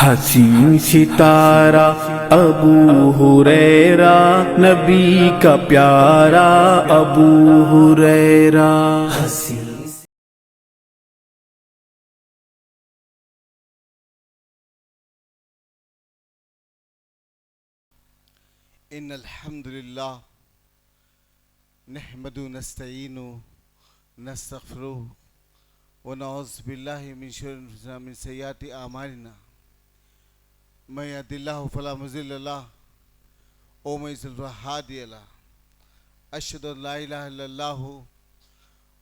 हसीन सितारा अबू हुरैरा, नबी का प्यारा अबू हुरैरा। इन्नल हम्दुलिल्लाह नहमदु नस्तईनु नस्तगफिरुहु व नऊज़ु बिल्लाहि मिन शुर्रि अंफुसिना मिन सय्यिआति अमालिना मैं यहदिल्लाहु फला मुज़िल्ल लहु व मैं युज़्लिल फला हादिय लहु अशहदु अन ला इलाहा इल्लल्लाहु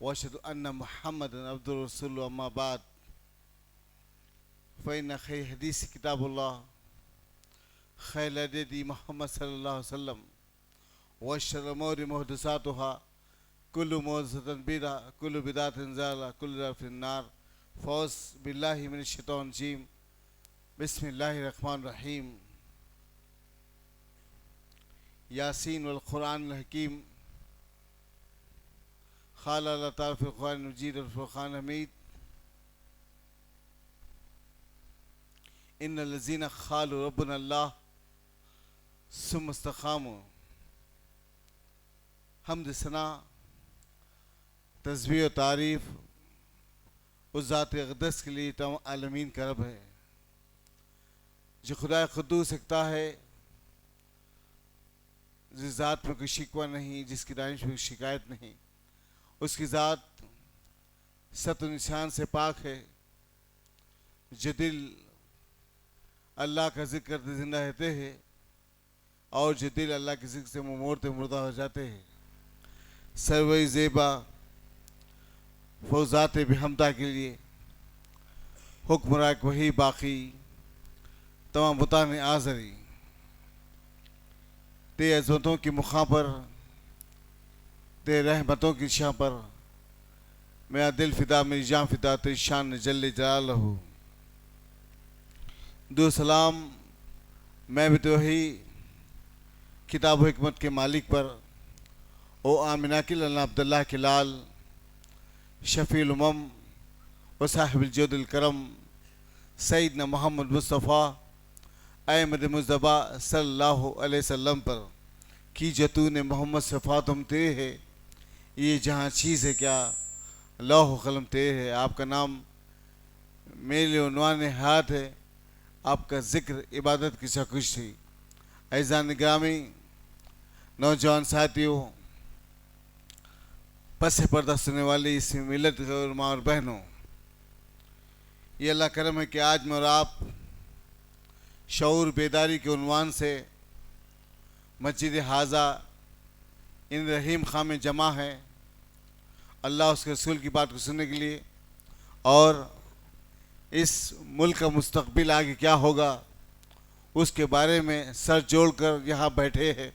व अशहदु अन्ना मुहम्मदन अब्दुहु व रसूलुहु अम्मा बाद फ़इन्न खैर हदीस किताबुल्लाह खैर हदी मोहम्मद सल्लल्लाहु अलैहि वसल्लम व शर्रिल उमूरि मुहदसातुहा कुल्लु मुहदसतिन बिदअह कुल्लु बिदअतिन ज़लालह कुल्लु ज़लालतिन फिन्नार। फ़ौज़ बिल्लाहि मिनश शैतानिर रजीम। बिस्मिल्लाहिर रहमानिर रहीम। यासीन वल कुरानिल हकीम। क़ाल अल्लाह तआला फ़िल कुरानिल मजीद वल फ़ुरक़ानिल हमीद। इन्नल लज़ीना क़ालू रब्बुना अल्लाह सुम्मा इस्तक़ामू। हम्द सना तस्बीह व तारीफ़ उस ज़ात अक़दस के लिए तमाम आलमीन का रब है जो खुदा क़ुद्दूस सकता है, जिस ज़ात में कोई शिकवा नहीं, जिसकी दानिश में शिकायत नहीं। उसकी ज़ात सत निशान से पाक है, जो दिल अल्लाह का ज़िक्र करते जिंदा रहते हैं और जो दिल अल्लाह के ज़िक्र से मुँह मोड़ते मुर्दा हो जाते हैं। सर्वई ज़ेबा फ़ौज़ात बिहम्दा के लिए हुक्म राक वही बाकी तमाम बुतान आज़री ते अज़मतों की मुखा पर ते रहमतों की शाह पर मेरा दिल फ़िदा मेरी जान फ़िदा तेरी शान जल्ले जलालहू। दो सलाम मैं भी तो वही किताब हिकमत के मालिक पर ओ आमिना की लल्ला अब्दुल्लाह के लाल शफ़ील उमम व साहिबुल जूदिल करम सैयदना मोहम्मद मुस्तफ़ा अहमद मुज़्तबा सल्लल्लाहु अलैहि वसल्लम पर की जो तूने मोहम्मद सफ़ा तुम तेरे है, ये जहाँ चीज़ है क्या लौह कलम तेरे है। आपका नाम मेरे लिए उन्वान हयात है, आपका ज़िक्र इबादत की सकुश थी। ऐज़ान ग्रामी नौजवान साथियों, पस पर्दा सुनने वाली इस मिलत के उलमा और बहनों, ये अल्लाह करम है कि आज मैं और आप शऊर बेदारी के उन्वान से मस्जिद हाजा इन रहीम खां में जमा है, अल्लाह उसके रसूल की बात को सुनने के लिए और इस मुल्क का मुस्तकबिल आगे क्या होगा उसके बारे में सर जोड़ कर यहाँ बैठे हैं।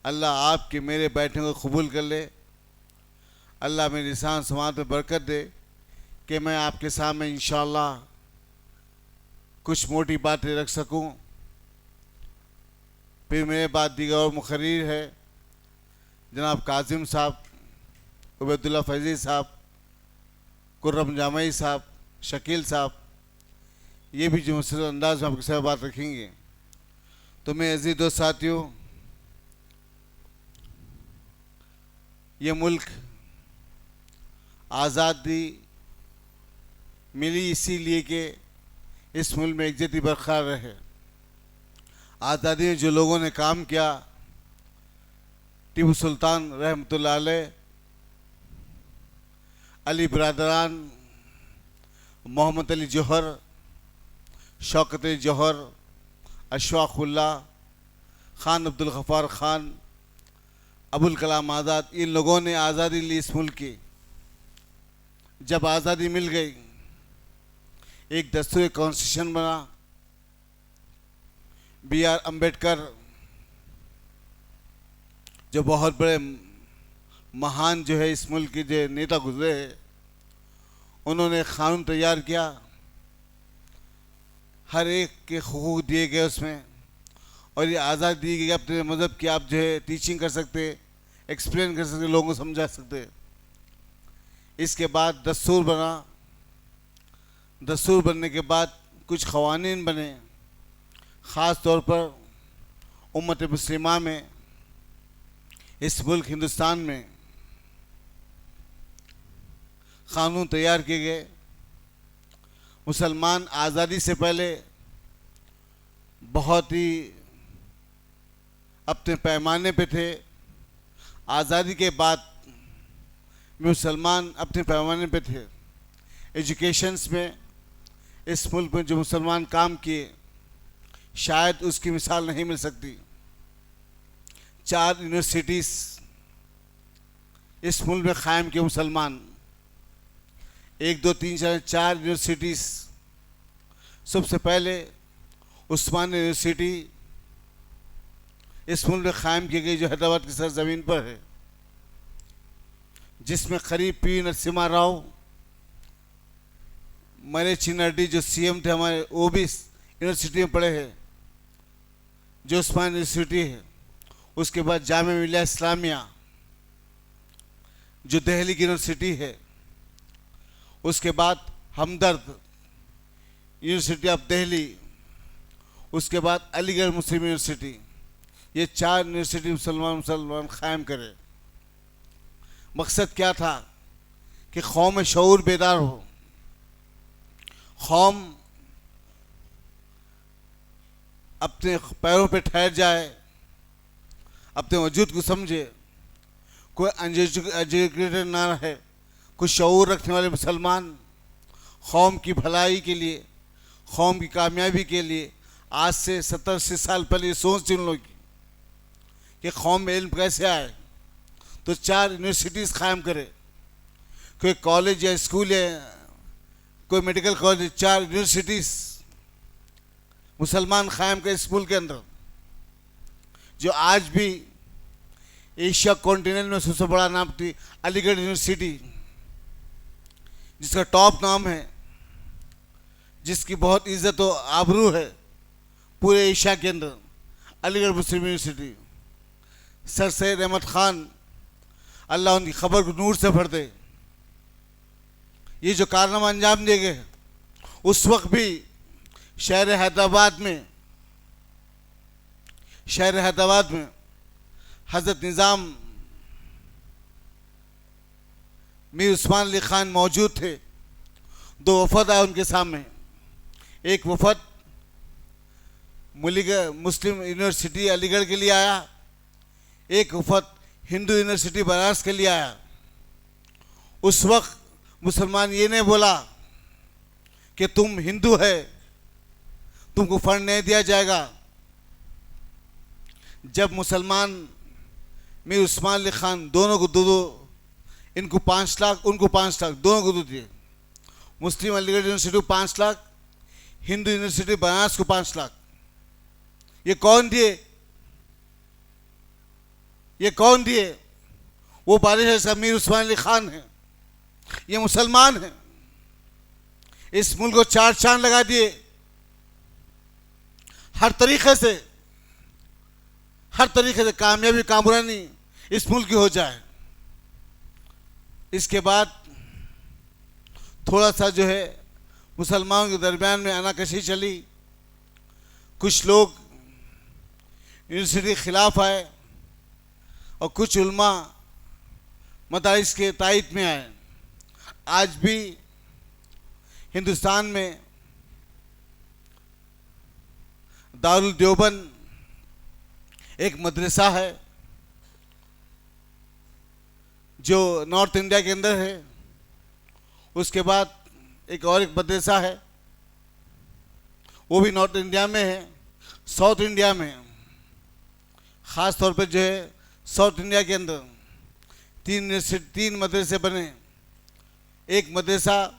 अल्लाह आपके मेरे बैठने को कबूल कर ले। अल्लाह मेरी लिसान समात में बरकत दे कि मैं आपके सामने इंशाअल्लाह कुछ मोटी बातें रख सकूं। फिर मेरे बाद दीगर और मुखर्रीर है जनाब काजिम साहब, उबैदुल्लाह फैज़ी साहब, कुर्रम जामई साहब, शकील साहब, ये भी जो मुसलसल अंदाज में आपके साथ बात रखेंगे। तो मैं अज़ीज़ दोस्त साथियों, ये मुल्क आज़ादी मिली इसीलिए कि इस मुल्क में इज्जत बरकरार रहे। आज़ादी में जो लोगों ने काम किया, टीपू सुल्तान रहमतुल्लाह अलैह, अली बरदरान, मोहम्मद अली जौहर, शौकत अली जौहर, अशफाक़ुल्लाह खान, अब्दुल गफ़ार खान, अबुल कलाम आज़ाद, इन लोगों ने आज़ादी ली इस मुल्क की। जब आज़ादी मिल गई, एक दस्तूर कॉन्स्टिट्यूशन बना। B.R. अम्बेडकर जो बहुत बड़े महान जो है इस मुल्क के जो नेता गुजरे हैं, उन्होंने कानून तैयार किया, हर एक के हुकूक दिए गए उसमें, और ये आज़ादी दी गई अपने मज़हब की आप जो है टीचिंग कर सकते, एक्सप्लेन कर सकते, लोगों को समझा सकते। इसके बाद दस्तूर बना। दस्तूर बनने के बाद कुछ क़वानीन बने। ख़ास तौर पर उम्मत मुस्लिमा में, इस मुल्क हिंदुस्तान में क़ानून तैयार किए गए। मुसलमान आज़ादी से पहले बहुत ही अपने पैमाने पे थे। आज़ादी के बाद मुसलमान अपने पैमाने पे थे। एजुकेशंस में इस मुल्क में जो मुसलमान काम किए, शायद उसकी मिसाल नहीं मिल सकती। 4 यूनिवर्सिटीज़ इस मुल्क में क़ायम किए मुसलमान। 1, 2, 3, 4 यूनिवर्सिटीज़। सबसे पहले उस्मान यूनिवर्सिटी इस मुल्क में क़ायम की गई, जो हैदराबाद की सरजमीन पर है, जिसमें करीब पी नरसिम्हा राव, मरे चिन्नारेड्डी जो सीएम थे हमारे, वो भी यूनिवर्सिटी में पढ़े हैं, जो उस्मान यूनिवर्सिटी है। उसके बाद जामिया मिलिया इस्लामिया जो दिल्ली की यूनिवर्सिटी है। उसके बाद हमदर्द यूनिवर्सिटी ऑफ दिल्ली। उसके बाद अलीगढ़ मुस्लिम यूनिवर्सिटी। ये 4 यूनिवर्सिटी मुसलमान क़ायम करे। मकसद क्या था कि कौम में शऊर बेदार हो, कौम अपने पैरों पे ठहर जाए, अपने वजूद को समझे, कोई अनएजुकेटेड ना रहे, कुछ शऊर रखने वाले मुसलमान कौम की भलाई के लिए, कौम की कामयाबी के लिए आज से 70-80 साल पहले ये सोच थी उन लोगों की कि कौम में इल्म कैसे आए, तो 4 यूनिवर्सिटीज़ क़ायम करे। कोई कॉलेज या स्कूल है, कोई मेडिकल कॉलेज, 4 यूनिवर्सिटीज़ मुसलमान क़ायम करे इस मुल्क के अंदर, जो आज भी एशिया कॉन्टिनेंट में सबसे बड़ा नाम थी अलीगढ़ यूनिवर्सिटी, जिसका टॉप नाम है, जिसकी बहुत इज्जत और आबरू है पूरे एशिया के अंदर, अलीगढ़ मुस्लिम यूनिवर्सिटी। सर सैयद अहमद ख़ान, अल्लाह उनकी ख़बर को नूर से भर दे, ये जो कारनामा अंजाम दिए गए, उस वक्त भी शहर हैदराबाद में हज़रत निज़ाम मीर उस्मान अली ख़ान मौजूद थे। 2 वफ़द आए उनके सामने। एक वफ़द मुस्लिम यूनिवर्सिटी अलीगढ़ के लिए आया, एक वफ़द हिंदू यूनिवर्सिटी बनारस के लिए आया। उस वक्त मुसलमान ये नहीं बोला कि तुम हिंदू है, तुमको फंड नहीं दिया जाएगा। जब मुसलमान मीर उस्मान अली ख़ान दोनों को दो, इनको 5 लाख, उनको 5 लाख, दोनों को 2 दिए। मुस्लिम अलीगढ़ यूनिवर्सिटी को 5 लाख, हिंदू यूनिवर्सिटी बनारस को 5 लाख। ये कौन दिए? ये कौन दिए? वो बारिश मीर उस्मान अली ख़ान है, ये मुसलमान है। इस मुल्क को 4 चांद लगा दिए, हर तरीके से कामयाबी कामरानी इस मुल्क की हो जाए। इसके बाद थोड़ा सा जो है मुसलमानों के दरमियान में आनाकशी चली, कुछ लोग यूनिवर्सिटी के खिलाफ आए और कुछ उल्मा मदारिस के तायद में आए। आज भी हिंदुस्तान में दारुल देवबंद एक मदरसा है जो नॉर्थ इंडिया के अंदर है। उसके बाद एक मदरसा है, वो भी नॉर्थ इंडिया में है। साउथ इंडिया में ख़ास तौर पे जो है साउथ इंडिया के अंदर 3 मदरसे बने। एक मदरसा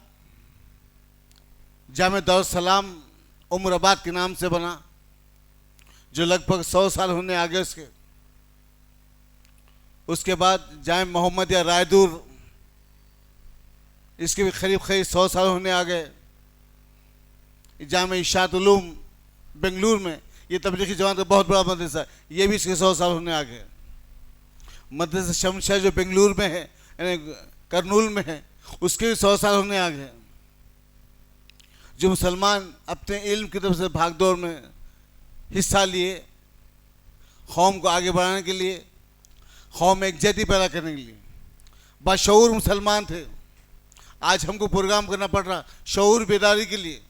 जामे दारुस्सलाम उमराबाद के नाम से बना, जो लगभग 100 साल होने आ गए उसके। उसके बाद जामे मोहम्मद या रायदूर, इसके भी करीब 100 साल होने आ गए। जामे इशात उलूम बेंगलुरु में, ये तबलीगी जमात का बहुत बड़ा मदरसा है, ये भी इसके 100 साल होने आ गए। मदरसा शमशाह जो बेंगलुरु में है, यानी करनूल में है, उसके भी 100 साल होने आ गए। जो मुसलमान अपने इल्म की तरफ से भागदौड़ में हिस्सा लिए, कौम को आगे बढ़ाने के लिए, कौम में एकजुटता पैदा करने के लिए। बाशऊर मुसलमान थे। आज हमको प्रोग्राम करना पड़ रहा शऊर बेदारी के लिए।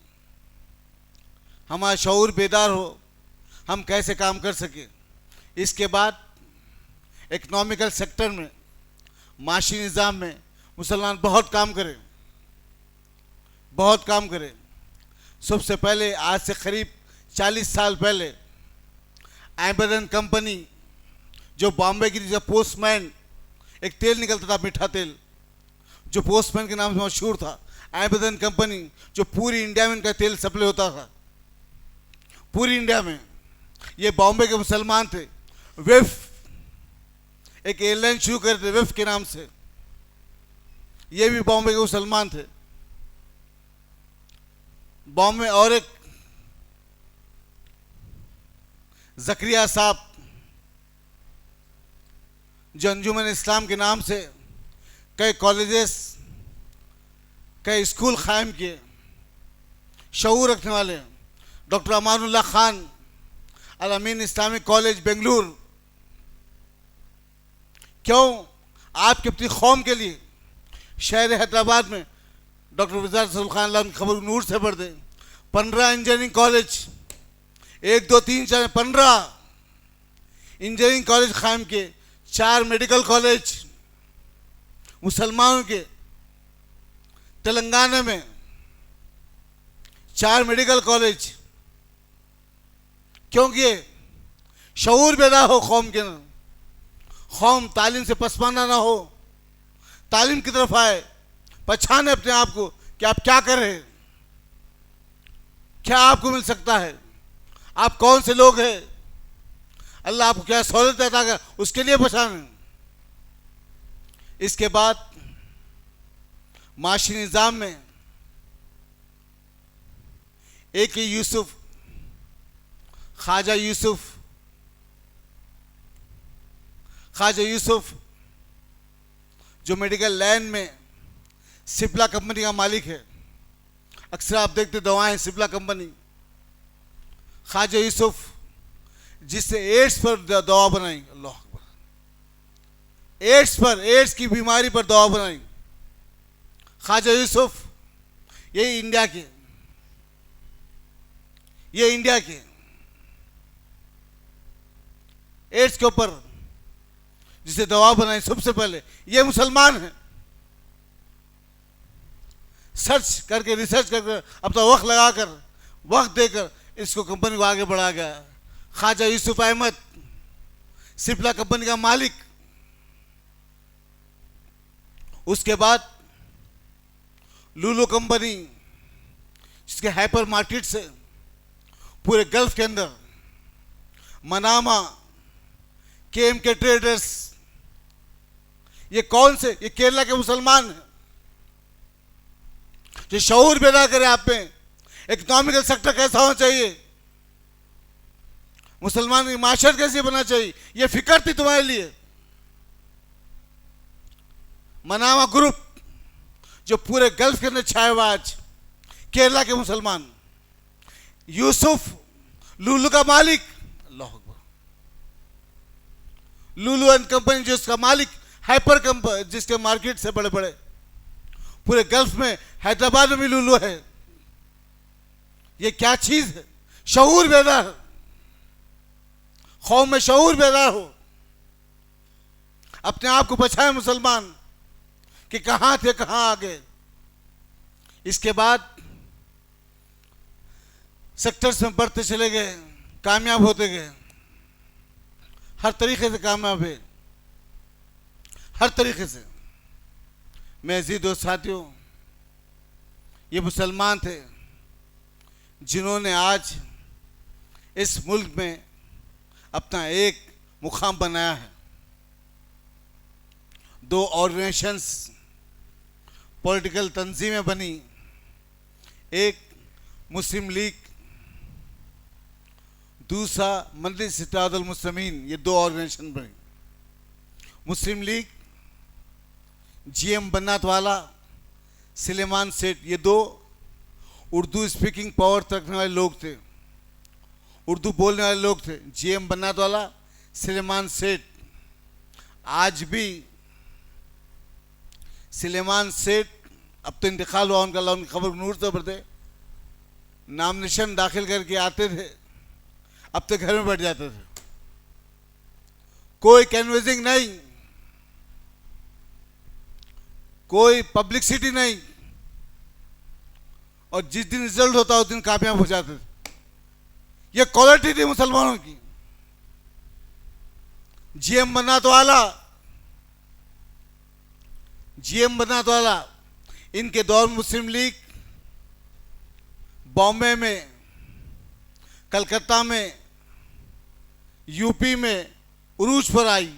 हमारा शऊर बेदार हो, हम कैसे काम कर सके। इसके बाद इकोनॉमिकल सेक्टर में, माशी निज़ाम में मुसलमान बहुत काम करे, बहुत काम करे। सबसे पहले आज से करीब 40 साल पहले एबेदन कंपनी, जो बॉम्बे की जो पोस्टमैन, एक तेल निकलता था मीठा तेल, जो पोस्टमैन के नाम से मशहूर था, एबेदन कंपनी, जो पूरी इंडिया में इनका तेल सप्लाई होता था, पूरी इंडिया में। ये बॉम्बे के मुसलमान थे। विफ एक एयरलाइन शुरू करे थे विफ के नाम से, ये भी बॉम्बे के मुसलमान थे। बॉम्बे और एक जकरिया साहब, जो अंजुमन इस्लाम के नाम से कई कॉलेजेस, कई स्कूल कायम किए, शऊर रखने वाले। डॉक्टर अमानुल्लाह खान, अल अमीन इस्लामिक कॉलेज बेंगलुरु। क्यों? आपके अपनी कौम के लिए। शहर हैदराबाद में डॉक्टर वज़ार रसूल खान खबर नूर से पढ़ दे। 15 इंजीनियरिंग कॉलेज, 1 2 3 4 15 इंजीनियरिंग कॉलेज कायम किए। 4 मेडिकल कॉलेज मुसलमानों के। तेलंगाना में 4 मेडिकल कॉलेज। क्योंकि शऊर पैदा हो कौम के, कौम तालीम से पसमाना ना हो, तालीम की तरफ आए, पहचाने अपने आप को कि आप क्या कर रहे हैं, क्या आपको मिल सकता है, आप कौन से लोग हैं, अल्लाह आपको क्या सहूलत अता कर, उसके लिए पहचाने। इसके बाद माशी निज़ाम में एक ही यूसुफ, ख्वाजा यूसुफ जो मेडिकल लाइन में सिप्ला कंपनी का मालिक है। अक्सर आप देखते दवाएं सिप्ला कंपनी। ख्वाजा यूसुफ जिससे एड्स पर दवा बनाई, अल्लाह अकबर, एड्स की बीमारी पर दवा बनाई ख्वाजा यूसुफ। ये इंडिया के एड्स के ऊपर जिसे दवा बनाई सबसे पहले, ये मुसलमान है। सर्च करके, रिसर्च करके, अपना वक्त लगाकर, वक्त देकर इसको कंपनी को आगे बढ़ा गया। ख्वाजा यूसुफ अहमद, सिप्ला कंपनी का मालिक। उसके बाद लुलु कंपनी, जिसके हाइपर मार्केट से पूरे गल्फ के अंदर, मनामा, KMK ट्रेडर्स, ये कौन से? ये केरला के मुसलमान हैं जो शऊर पैदा करे आप में। इकोनॉमिकल सेक्टर कैसा होना चाहिए, मुसलमान की माशरत कैसे बनना चाहिए, ये फिक्र थी तुम्हारे लिए। मनामा ग्रुप जो पूरे गल्फ के अंदर छाए हुआ, आज केरला के मुसलमान। यूसुफ लुलु का मालिक, अल्लाह अकबर, लुलु एंड कंपनी जो इसका मालिक, हाइपर कंपनी जिसके मार्केट से बड़े बड़े पूरे गल्फ में, हैदराबाद में भी लुलु है। ये क्या चीज है? शऊर पैदा, कौम में शऊर पैदा हो, अपने आप को बचाए मुसलमान कि कहां थे कहां आ गए। इसके बाद सेक्टर्स में बढ़ते चले गए, कामयाब होते गए, हर तरीके से कामयाब है, हर तरीके से। मेरे अजीज दोस्त साथियों, ये मुसलमान थे जिन्होंने आज इस मुल्क में अपना एक मुकाम बनाया है। 2 ऑर्गेनाइजेशंस, पॉलिटिकल तंजीमें बनी, एक मुस्लिम लीग, दूसरा मजलिस इत्तेहादुल मुस्लिमीन। ये 2 ऑर्गेनाइजेशन बनी। मुस्लिम लीग, GM बन्नातवाला, सुलेमान सेठ, ये 2 उर्दू स्पीकिंग पावर रखने वाले लोग थे। उर्दू बोलने वाले लोग थे, जीएम बनात वाला, सुलेमान सेठ। आज भी सुलेमान सेठ, अब तो इंतकाल हुआ उनका, उनकी खबर नूर से पढ़ते, नामनिशन दाखिल करके आते थे, अब तो घर में बैठ जाते थे, कोई कैनवेसिंग नहीं, कोई पब्लिसिटी नहीं, और जिस दिन रिजल्ट होता उस दिन कामयाब हो जाते थे। ये क्वालिटी थी मुसलमानों की। जीएम बनात वाला, जीएम बनात वाला, इनके दौर में मुस्लिम लीग बॉम्बे में, कलकत्ता में, यूपी में उरूज पर आई।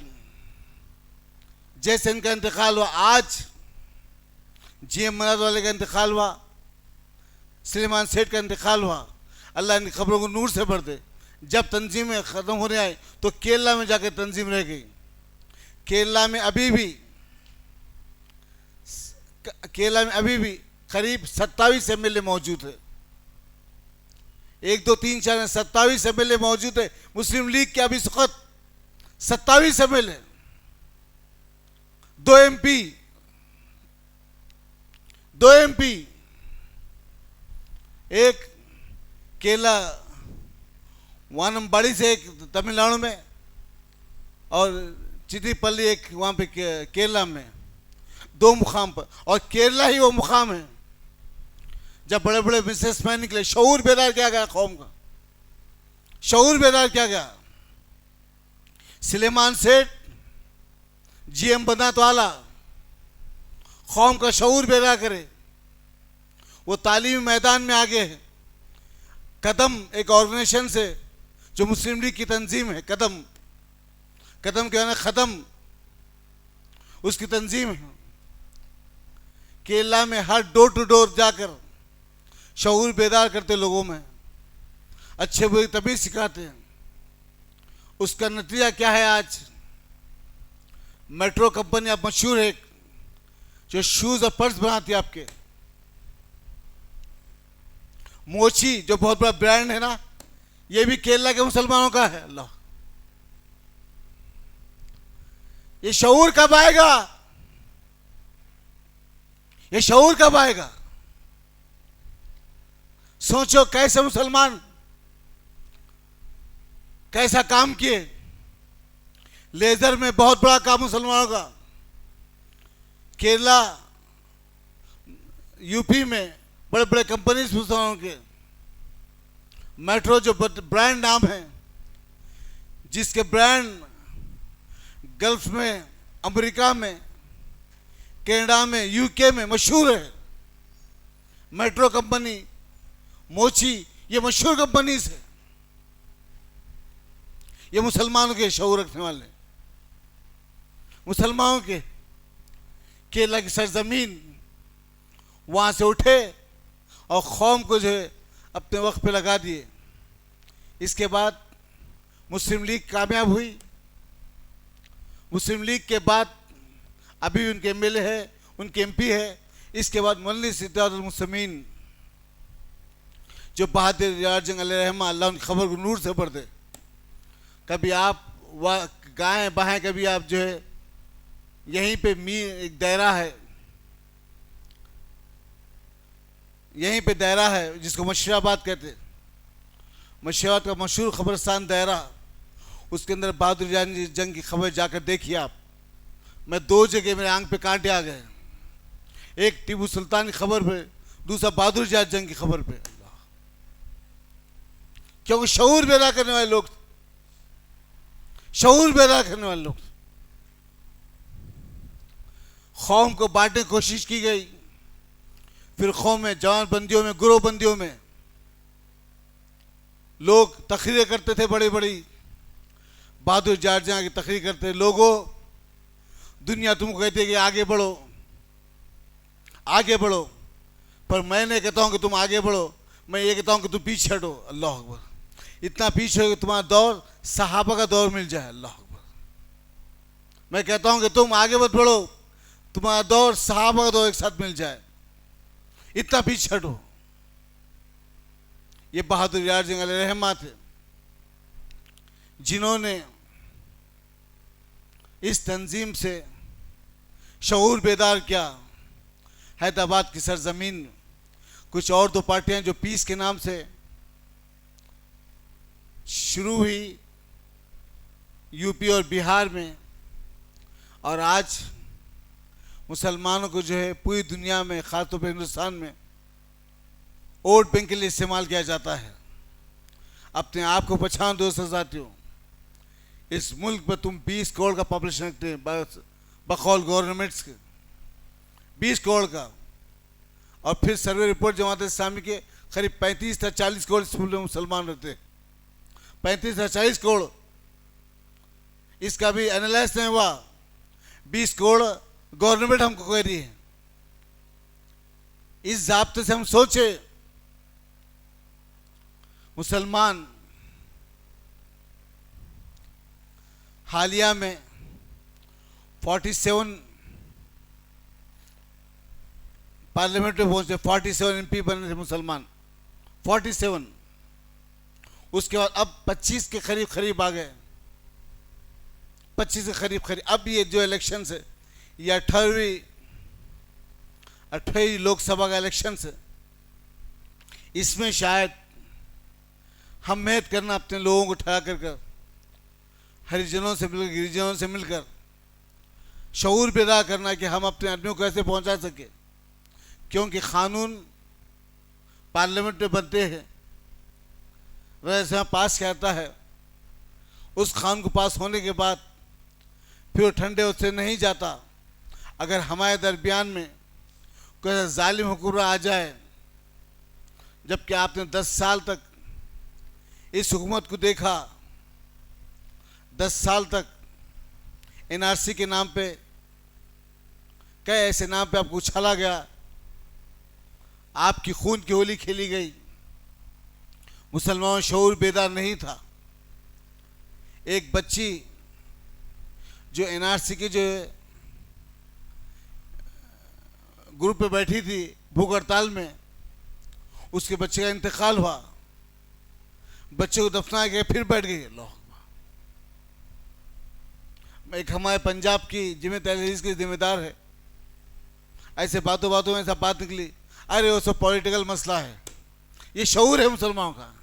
जैसे इनका इंतकाल हुआ, आज जीएम बनात वाले का इंतकाल हुआ, सुलेमान सेठ का इंतकाल हुआ, अल्लाह इनकी खबरों को नूर से भर दे। जब तंजीमें ख़त्म होने आए तो केरला में जाकर तंजीम रह गई। केरला में अभी भी करीब 27 एमएलए मौजूद है, 1 2 3 4 27 एमएलए मौजूद है। मुस्लिम लीग के अभी इस वक्त 27 एमएलए, 2 एमपी, एक केरला वानम्बाड़ी से, एक तमिलनाडु में, और चित्तीपल्ली एक वहाँ पे केरला में, 2 मुकाम पर। और केरला ही वो मुकाम है जब बड़े बड़े बिजनेसमैन निकले। शऊर बेदार किया गया, कौम का शऊर बेदार किया गया। सुलेमान सेठ, जीएम बनात वाला, कौम का शऊर बेदार करे, वो तालीमी मैदान में आगे है। कदम एक ऑर्गेनाइजेशन से जो मुस्लिम लीग की तंजीम है, कदम के ना खदम, उसकी तंजीम है। केरला में हर डोर टू डोर जाकर शऊर बेदार करते लोगों में, अच्छे बुरे तमीज़ सिखाते हैं। उसका नतीजा क्या है? आज मेट्रो कंपनी अब मशहूर है, जो शूज और पर्स बनाती है आपके। मोची जो बहुत बड़ा ब्रांड है ना, ये भी केरला के मुसलमानों का है। अल्लाह, ये शऊर कब आएगा? ये शऊर कब आएगा? सोचो कैसे मुसलमान कैसा काम किए। लेजर में बहुत बड़ा काम मुसलमानों का, केरला यूपी में बड़े बड़े कंपनीज मुसलमानों के। मेट्रो जो ब्रांड नाम है, जिसके ब्रांड गल्फ में, अमेरिका में, कनाडा में, यूके में मशहूर है। मेट्रो कंपनी, मोची, ये मशहूर कंपनीज है। ये मुसलमानों के शऊर रखने वाले, मुसलमानों के केरला की सरजमीन, वहां से उठे और कौम को जो है अपने वक्त पे लगा दिए। इसके बाद मुस्लिम लीग कामयाब हुई। मुस्लिम लीग के बाद अभी उनके एमएलए है, उनके एमपी है। इसके बाद मजलिस इत्तेहादुल मुस्लिमीन, जो बहादुर यार जंग अलैहिर्रहमा, अल्लाह उनकी खबर को नूर से पढ़ दे। कभी आप गाएं बाहें, कभी आप जो है यहीं पे एक दायरा है, यहीं पे दायरा है जिसको मशराबाद कहते हैं। मशराबाद का मशहूर खबरस्तान दायरा, उसके अंदर बहादुर जंग की खबर जाकर देखिए आप। मैं 2 जगह मेरे आंख पे कांटे आ गए, एक टीपू सुल्तान की खबर पे, दूसरा बहादुर जंग की खबर पे। क्योंकि शऊर पैदा करने वाले लोग, शऊर पैदा करने वाले लोग। कौम को बांटने की कोशिश की गई, फिर कौम में जवान बंदियों में, गुरोह बंदियों में लोग तकरीरें करते थे बड़ी बड़ी। बहादुर जंग की तकरीर करते, लोगों दुनिया तुमको कहती है कि आगे बढ़ो, आगे बढ़ो, पर मैं नहीं कहता हूं कि तुम आगे बढ़ो, मैं ये कहता हूं कि तुम पीछे हटो। अल्लाह अकबर। इतना पीछे हो कि तुम्हारा दौर सहाबा का दौर मिल जाए। अल्लाह अकबर। मैं कहता हूं कि तुम आगे मत बढ़ो, तुम्हारा दौर सहाबा का दौर एक साथ मिल जाए, इतना पीछे हटो। ये बहादुर यार जंग अलैहिर्रहमा थे। जिन्होंने इस तंजीम से शऊर बेदार किया। हैदराबाद की सरजमीन में कुछ और दो पार्टियां जो पीस के नाम से शुरू हुई यूपी और बिहार में, और आज मुसलमानों को जो है पूरी दुनिया में, खासतौर पर हिंदुस्तान में वोट बैंक के लिए इस्तेमाल किया जाता है। अपने आप को पहचान दो साथियों, इस मुल्क में तुम 20 करोड़ का पॉपुलेशन रखते हैं बकौल गवर्नमेंट्स के, 20 करोड़ का, और फिर सर्वे रिपोर्ट जमात इस्लामी के करीब 35 से 40 करोड़ इस मुल्क में मुसलमान रहते हैं। 35 से 40 करोड़, इसका भी एनालाइज नहीं हुआ। 20 करोड़ गवर्नमेंट हमको कह रही है। इस ज़ाब्ते से हम सोचे मुसलमान हालिया में 47 पार्लियामेंट में पहुंचे, 47 एमपी बने थे मुसलमान, 47। उसके बाद अब 25 के करीब आ गए, 25 के करीब। अब ये जो इलेक्शन है, ये 18वीं लोकसभा का इलेक्शन है, इसमें शायद हम मेहनत करना अपने लोगों को ठहरा कर हरिजनों से मिलकर, गिरिजनों से मिलकर शऊर पैदा करना कि हम अपने आदमियों को कैसे पहुंचा सके। क्योंकि कानून पार्लियामेंट में बनते हैं, वैसे पास करता है, उस कानून को पास होने के बाद फिर वो ठंडे उससे नहीं जाता। अगर हमारे दरमियान में कोई ऐसा जालिम हुक्मरान आ जाए, जबकि आपने 10 साल तक इस हुकूमत को देखा, 10 साल तक एनआरसी के नाम पे, कई ऐसे नाम पे आपको उछाला गया, आपकी खून की होली खेली गई, मुसलमानों शऊर बेदार नहीं था। एक बच्ची जो एनआरसी के जो ग्रुप पे बैठी थी भूख हड़ताल में, उसके बच्चे का इंतकाल हुआ, बच्चे को दफनाया गया, फिर बैठ गई। एक हमारे पंजाब की जिम्मे तहरीर की जिम्मेदार है, ऐसे बातों बातों में ऐसा बात निकली, अरे वो सब पॉलिटिकल मसला है। ये शऊर है मुसलमानों का,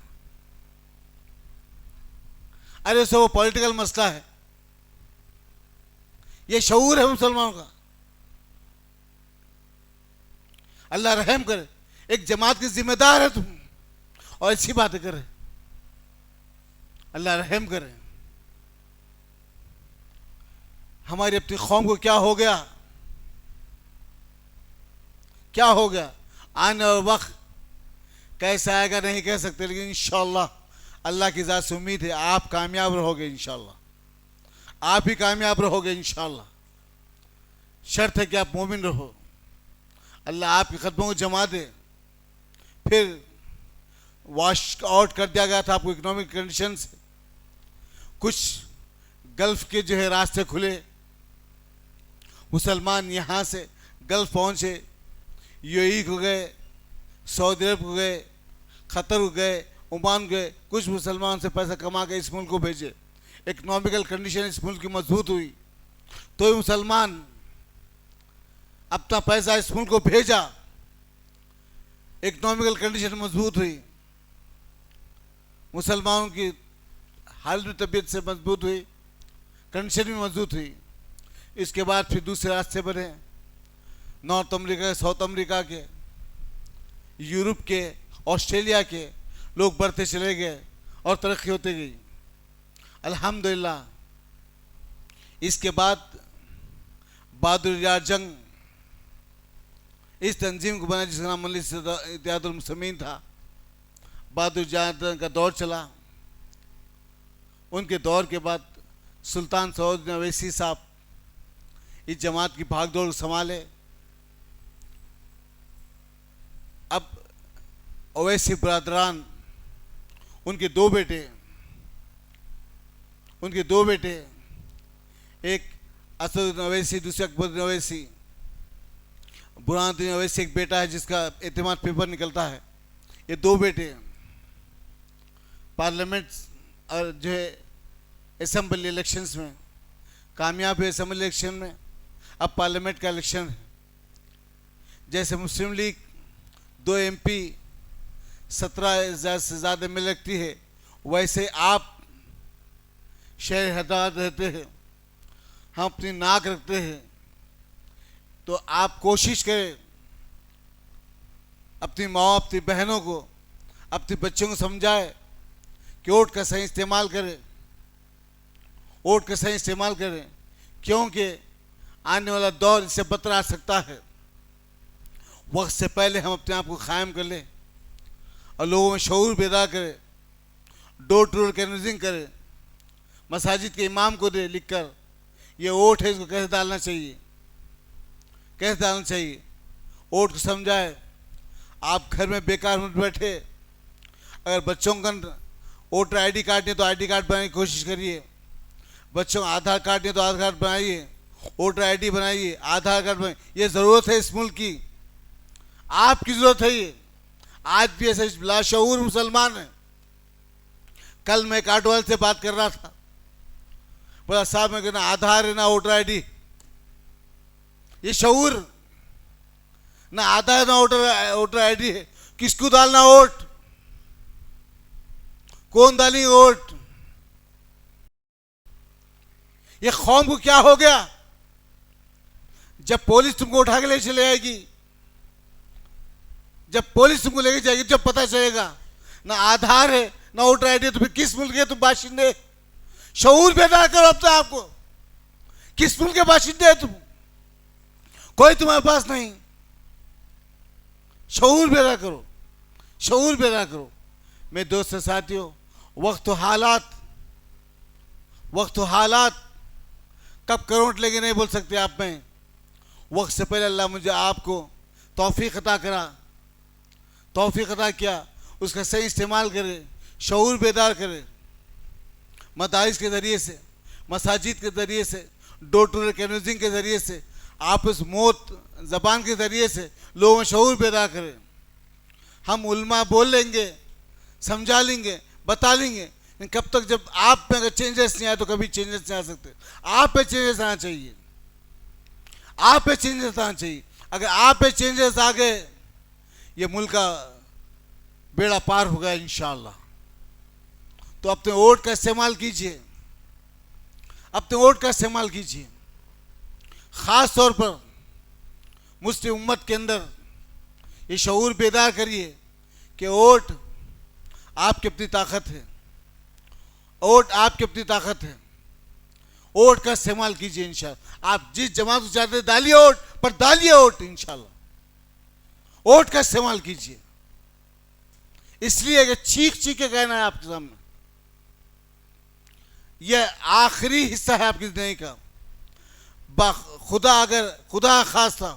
अरे वो सब पॉलिटिकल मसला है, ये शऊर है मुसलमानों का। अल्लाह रहम करे, एक जमात की जिम्मेदार है तुम और ऐसी बातें करे, अल्लाह रहम करे। हमारी अपनी कौम को क्या हो गया, क्या हो गया? आने वाला वक्त कैसा आएगा नहीं कह सकते, लेकिन इंशाअल्लाह अल्लाह की ज़ात से उम्मीद है आप कामयाब रहोगे, इंशाअल्लाह आप ही कामयाब रहोगे इंशाअल्लाह। शर्त है कि आप मोमिन रहो, अल्लाह आपके कदमों को जमा दे। फिर वॉश आउट कर दिया गया था आपको इकोनॉमिक कंडीशन से, कुछ गल्फ के जो है रास्ते खुले, मुसलमान यहाँ से गल्फ पहुँचे, यूएई को गए, सऊदी अरब को गए, क़तर को गए, ओमान गए, कुछ मुसलमान से पैसा कमा के इस मुल्क को भेजे। इकोनॉमिकल कंडीशन इस मुल्क की मजबूत हुई तो मुसलमान अपना पैसा इस मुल्क को भेजा, इकोनॉमिकल कंडीशन मजबूत हुई, मुसलमानों की हालत तबीयत से मजबूत हुई, कंडीशन भी मजबूत हुई। इसके बाद फिर दूसरे रास्ते बने, नॉर्थ अमेरिका, साउथ अमेरिका के, यूरोप के, ऑस्ट्रेलिया के लोग बढ़ते चले गए और तरक्की होती गई अल्हम्दुलिल्लाह। इसके बाद बहादुर यार जंग इस तंजीम को बना जिसका नाम मजलिस इत्तेहादुल मुस्लिमीन था। बहादुर यार जंग का दौर चला, उनके दौर के बाद सुल्तान सऊद अवैसी साहब इस जमात की भागदौड़ संभाले। अब अवैसी बरादरान, उनके दो बेटे, एक असदुद्दीन अवैसी, दूसरे अकबरुद्दीन अवैसी। बुरहानुद्दीन अवैसी एक बेटा है जिसका एतमाद पेपर निकलता है। ये दो बेटे पार्लियामेंट और जो है असेंबली इलेक्शंस में कामयाब हुए, असेंबली इलेक्शन में, अब पार्लियामेंट का इलेक्शन है। जैसे मुस्लिम लीग 2 MP 17,000 से ज़्यादा मिल रखती है, वैसे आप शहर हैदराबाद रहते हैं, हम अपनी नाक रखते हैं, तो आप कोशिश करें अपनी माँ, अपनी बहनों को, अपने बच्चों को समझाए कि वोट का सही इस्तेमाल करें, वोट का सही इस्तेमाल करें, क्योंकि आने वाला दौर इससे बदतर आ सकता है। वक्त से पहले हम अपने आप को कायम कर लें और लोगों में शऊर पैदा करें, डोर टू डोर कैनवसिंग करें, मसाजिद के इमाम को दे लिखकर ये वोट है, इसको कैसे डालना चाहिए, कैसे डालना चाहिए, वोट को समझाए। आप घर में बेकार मत बैठे, अगर बच्चों का वोटर ID कार्ड नहीं तो ID कार्ड बनाने की कोशिश करिए, बच्चों का आधार कार्ड नहीं तो आधार कार्ड बनाइए, वोटर ID बनाइए, आधार कार्ड बनाइए। ये ज़रूरत है इस मुल्क की, आपकी ज़रूरत है ये। आज भी ऐसे लाशऊर मुसलमान हैं। कल मैं एक ऑटो वाले से बात कर रहा था, बोला साहब मैं कहना आधार है ना वोटर ID, ये शऊर ना आधार है ना वोटर ID है, किसको डालना वोट, कौन डालेंगे वोट। ये कौम को क्या हो गया, जब पुलिस तुमको उठा के ले चले आएगी, जब पुलिस तुमको लेके जाएगी, जब पता चलेगा ना आधार है ना वोटर ID है, तो फिर किस मुल्क के तुम बाशिंदे। शऊर पैदा करो अपने आपको, किस मुल्क के बाशिंदे तुम, कोई तुम्हारे पास नहीं। शऊर पैदा करो, शऊर पैदा करो। मेरे दोस्त साथियों, वक्त हालात कब करवट लेके नहीं बोल सकते आप में। वक्त से पहले अल्लाह मुझे आपको तौफीक अता करा, तौफीक अता किया, उसका सही इस्तेमाल करे, शऊर बेदार करे। मदारिस के ज़रिए से, मसाजिद के ज़रिए से, डोर टू डोर कैनवसिंग के ज़रिए से, आप इस मौत ज़बान के ज़रिए से लोगों में शऊर पैदा करें। हम उल्मा बोल लेंगे, समझा लेंगे, बता लेंगे, लेकिन कब तक जब आप में अगर चेंजेस नहीं आए तो कभी चेंजेस नहीं आ सकते। आप पे चेंजेस आना चाहिए, आप पे चेंजेस आना चाहिए। अगर आप पे चेंजेस आ गए, ये मुल्क का बेड़ा पार होगा इंशाअल्लाह। तो अपने वोट का इस्तेमाल कीजिए, अपने वोट का इस्तेमाल कीजिए। ख़ास तौर पर मुस्लिम उम्मत के अंदर ये शऊर बेदार करिए कि वोट आपकी अपनी ताकत है, वोट आपकी अपनी ताकत है। वोट का इस्तेमाल कीजिए इंशाअल्लाह। आप जिस जमात को चाहते डालिए वोट, पर डालिए वोट इंशाअल्लाह। वोट का इस्तेमाल कीजिए, इसलिए कि चीख चीख के कहना है आपके सामने, यह आखिरी हिस्सा है आपकी जिंदगी का। खुदा अगर खुदा खास्ता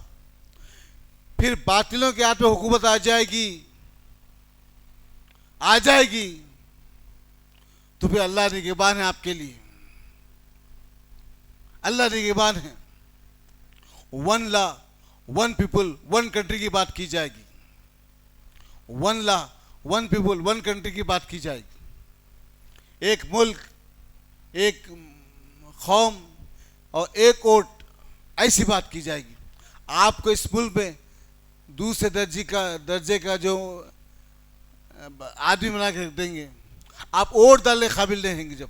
फिर बातिलों के हाथ में हुकूमत आ जाएगी, तो फिर अल्लाह निगहबान है आपके लिए, अल्लाह निगहबान है। 1 लॉ 1 पीपल 1 कंट्री की बात की जाएगी, 1 लॉ 1 पीपल 1 कंट्री की बात की जाएगी। एक मुल्क, एक कौम और एक वोट, ऐसी बात की जाएगी। आपको इस मुल्क में दूसरे दर्जे का जो आदमी बना के रख देंगे, आप वोट डालने काबिल नहीं होंगे। जब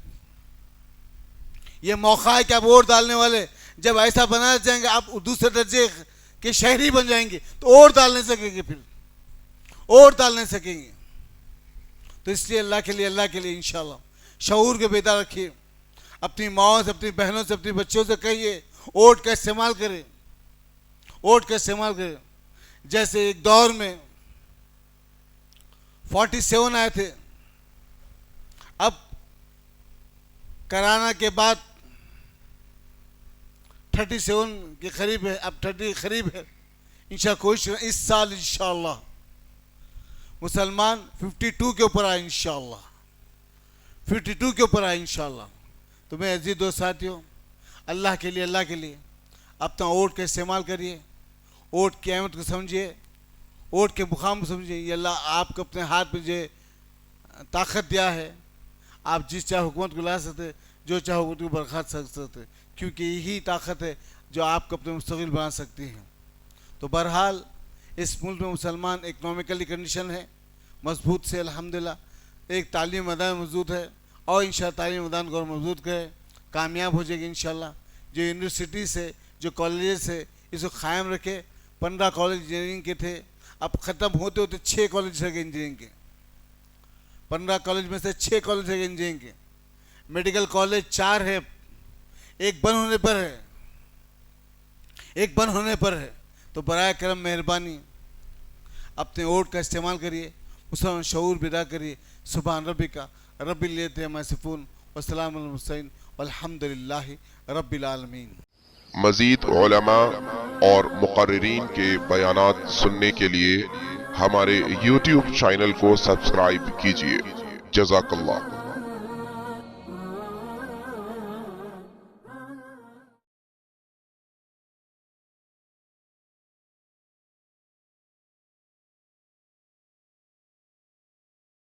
ये मौका है कि आप वोट डालने वाले, जब ऐसा बना जाएंगे आप दूसरे दर्जे के शहरी बन जाएंगे, तो वोट डाल नहीं सकेंगे, फिर वोट डाल नहीं सकेंगे। तो इसलिए अल्लाह के लिए इंशाअल्लाह शऊर के बेदार रखिए। अपनी माओ से, अपनी बहनों से, अपने बच्चों से कहिए वोट का इस्तेमाल करें, वोट का इस्तेमाल करें। जैसे एक दौर में 47 आए थे, अब कराना के बाद 37 के करीब है, अब 30 करीब है। इंशाअल्लाह कोशिश इस साल इंशाअल्लाह मुसलमान 52 के ऊपर आए, इंशाअल्लाह 52 के ऊपर आए इंशाअल्लाह। तो मैं अजीज दोस्त साथियों, अल्लाह के लिए अपना वोट का इस्तेमाल करिए, वोट की अहमियत को समझिए, वोट के मुकाम को समझिए। ये अल्लाह आपको अपने हाथ में जो ताकत दिया है, आप जिस चाहे हुकूमत को ला सकते, जो चाहे हुकूमत को बर्खास्त कर सकते, क्योंकि यही ताकत है जो आपको अपने मुस्तकिल बना सकती है। तो बहरहाल इस मुल्क में मुसलमान इकनॉमिकली कंडीशन है मजबूत से अल्हम्दुलिल्लाह, एक तालीम मैदान मौजूद है और इंशाअल्लाह तालीम मैदान को मजबूत करे, कामयाब हो जाएगी इंशाअल्लाह। जो यूनिवर्सिटी से जो कॉलेजेस है इसको कायम रखे। 15 कॉलेज इंजीनियरिंग के थे, अब ख़त्म होते होते 6 कॉलेज रह गए इंजीनियरिंग के। 15 कॉलेज में से 6 कॉलेज रह गए इंजीनियरिंग के। मेडिकल कॉलेज 4 है, एक बंद होने पर है, एक बंद होने पर है। तो बराए करम मेहरबानी अपने वोट का इस्तेमाल करिए, मुसलमान शऊर पैदा करिए। सुभान रब्बिका रब्बिल इज्जति अम्मा यसिफून व सलामुन अलल मुरसलीन वल्हम्दुलिल्लाहि रब्बिल आलमीन। मज़ीद उलमा और मुक़र्रिरीन के बयानात सुनने के लिए हमारे YouTube चैनल को सब्सक्राइब कीजिए। जज़ाकल्लाह।